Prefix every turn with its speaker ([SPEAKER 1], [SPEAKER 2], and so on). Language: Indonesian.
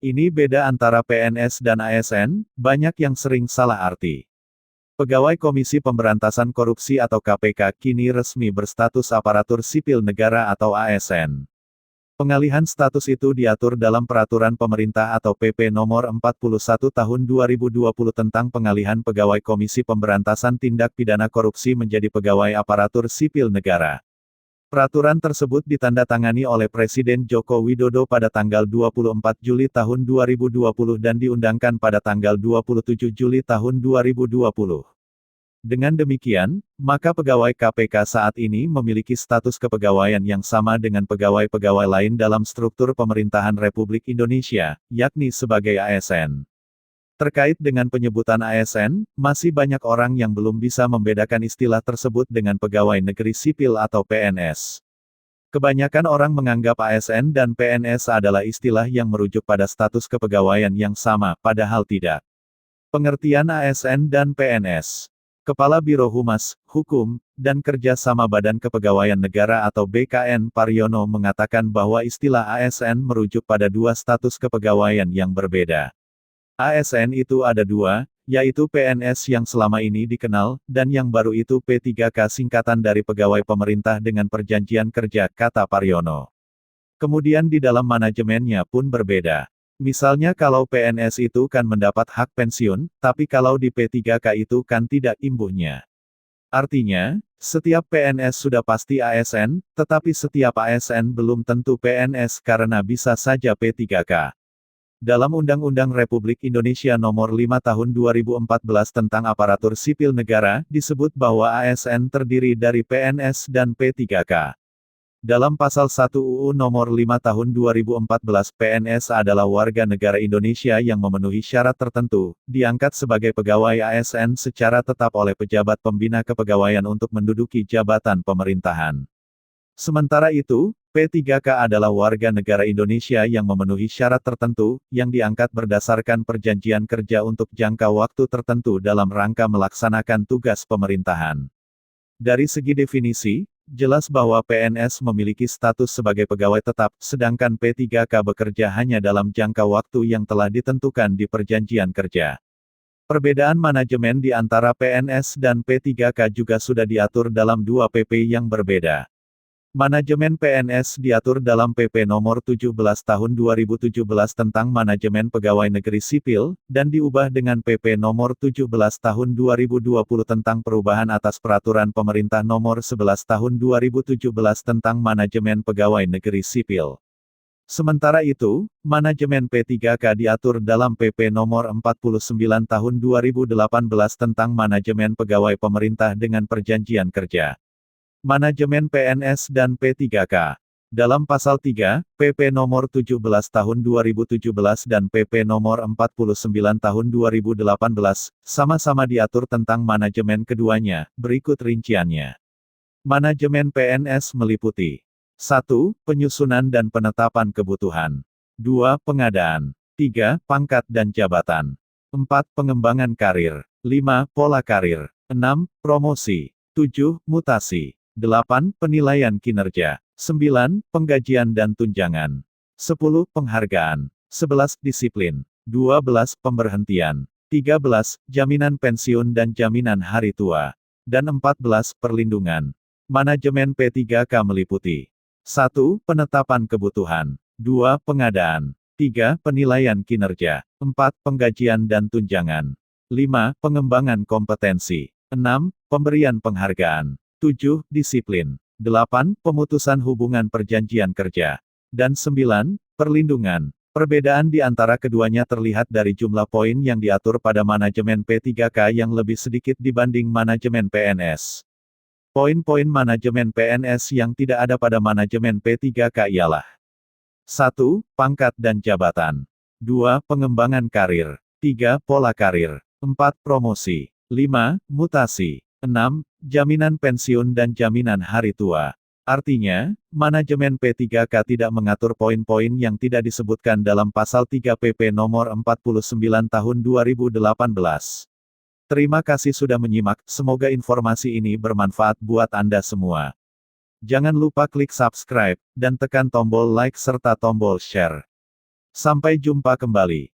[SPEAKER 1] Ini beda antara PNS dan ASN, banyak yang sering salah arti. Pegawai Komisi Pemberantasan Korupsi atau KPK kini resmi berstatus aparatur sipil negara atau ASN. Pengalihan status itu diatur dalam Peraturan Pemerintah atau PP Nomor 41 Tahun 2020 tentang pengalihan pegawai Komisi Pemberantasan Tindak Pidana Korupsi menjadi pegawai aparatur sipil negara. Peraturan tersebut ditandatangani oleh Presiden Joko Widodo pada tanggal 24 Juli tahun 2020 dan diundangkan pada tanggal 27 Juli tahun 2020. Dengan demikian, maka pegawai KPK saat ini memiliki status kepegawaian yang sama dengan pegawai-pegawai lain dalam struktur pemerintahan Republik Indonesia, yakni sebagai ASN. Terkait dengan penyebutan ASN, masih banyak orang yang belum bisa membedakan istilah tersebut dengan pegawai negeri sipil atau PNS. Kebanyakan orang menganggap ASN dan PNS adalah istilah yang merujuk pada status kepegawaian yang sama, padahal tidak. Pengertian ASN dan PNS. Kepala Biro Humas, Hukum, dan Kerja Sama Badan Kepegawaian Negara atau BKN Paryono mengatakan bahwa istilah ASN merujuk pada dua status kepegawaian yang berbeda. ASN itu ada dua, yaitu PNS yang selama ini dikenal, dan yang baru itu P3K singkatan dari Pegawai Pemerintah dengan Perjanjian Kerja, kata Paryono. Kemudian di dalam manajemennya pun berbeda. Misalnya kalau PNS itu kan mendapat hak pensiun, tapi kalau di P3K itu kan tidak imbuhnya. Artinya, setiap PNS sudah pasti ASN, tetapi setiap ASN belum tentu PNS karena bisa saja P3K. Dalam Undang-Undang Republik Indonesia Nomor 5 Tahun 2014 tentang Aparatur Sipil Negara, disebut bahwa ASN terdiri dari PNS dan P3K. Dalam Pasal 1 UU Nomor 5 Tahun 2014, PNS adalah warga negara Indonesia yang memenuhi syarat tertentu, diangkat sebagai pegawai ASN secara tetap oleh pejabat pembina kepegawaian untuk menduduki jabatan pemerintahan. Sementara itu, P3K adalah warga negara Indonesia yang memenuhi syarat tertentu, yang diangkat berdasarkan perjanjian kerja untuk jangka waktu tertentu dalam rangka melaksanakan tugas pemerintahan. Dari segi definisi, jelas bahwa PNS memiliki status sebagai pegawai tetap, sedangkan P3K bekerja hanya dalam jangka waktu yang telah ditentukan di perjanjian kerja. Perbedaan manajemen di antara PNS dan P3K juga sudah diatur dalam dua PP yang berbeda. Manajemen PNS diatur dalam PP Nomor 17 Tahun 2017 tentang Manajemen Pegawai Negeri Sipil, dan diubah dengan PP Nomor 17 Tahun 2020 tentang Perubahan atas Peraturan Pemerintah Nomor 11 Tahun 2017 tentang Manajemen Pegawai Negeri Sipil. Sementara itu, manajemen P3K diatur dalam PP Nomor 49 Tahun 2018 tentang Manajemen Pegawai Pemerintah dengan Perjanjian Kerja. Manajemen PNS dan P3K. Dalam Pasal 3, PP Nomor 17 Tahun 2017 dan PP Nomor 49 Tahun 2018, sama-sama diatur tentang manajemen keduanya, berikut rinciannya. Manajemen PNS meliputi 1. Penyusunan dan penetapan kebutuhan. 2. Pengadaan. 3. Pangkat dan jabatan. 4. Pengembangan karir. 5. Pola karir. 6. Promosi. 7. Mutasi. 8. Penilaian kinerja. 9. Penggajian dan tunjangan. 10. Penghargaan. 11. Disiplin. 12. Pemberhentian. 13. Jaminan pensiun dan jaminan hari tua. Dan 14. Perlindungan. Manajemen P3K meliputi 1. Penetapan kebutuhan. 2. Pengadaan. 3. Penilaian kinerja. 4. Penggajian dan tunjangan. 5. Pengembangan kompetensi. 6. Pemberian penghargaan. 7. Disiplin. 8. Pemutusan hubungan perjanjian kerja. Dan 9. Perlindungan. Perbedaan di antara keduanya terlihat dari jumlah poin yang diatur pada manajemen P3K yang lebih sedikit dibanding manajemen PNS. Poin-poin manajemen PNS yang tidak ada pada manajemen P3K ialah 1. Pangkat dan jabatan. 2. Pengembangan karir. 3. Pola karir. 4. Promosi. 5. Mutasi. 6. Jaminan pensiun dan jaminan hari tua. Artinya, manajemen P3K tidak mengatur poin-poin yang tidak disebutkan dalam Pasal 3 PP Nomor 49 Tahun 2018. Terima kasih sudah menyimak, semoga informasi ini bermanfaat buat Anda semua. Jangan lupa klik subscribe, dan tekan tombol like serta tombol share. Sampai jumpa kembali.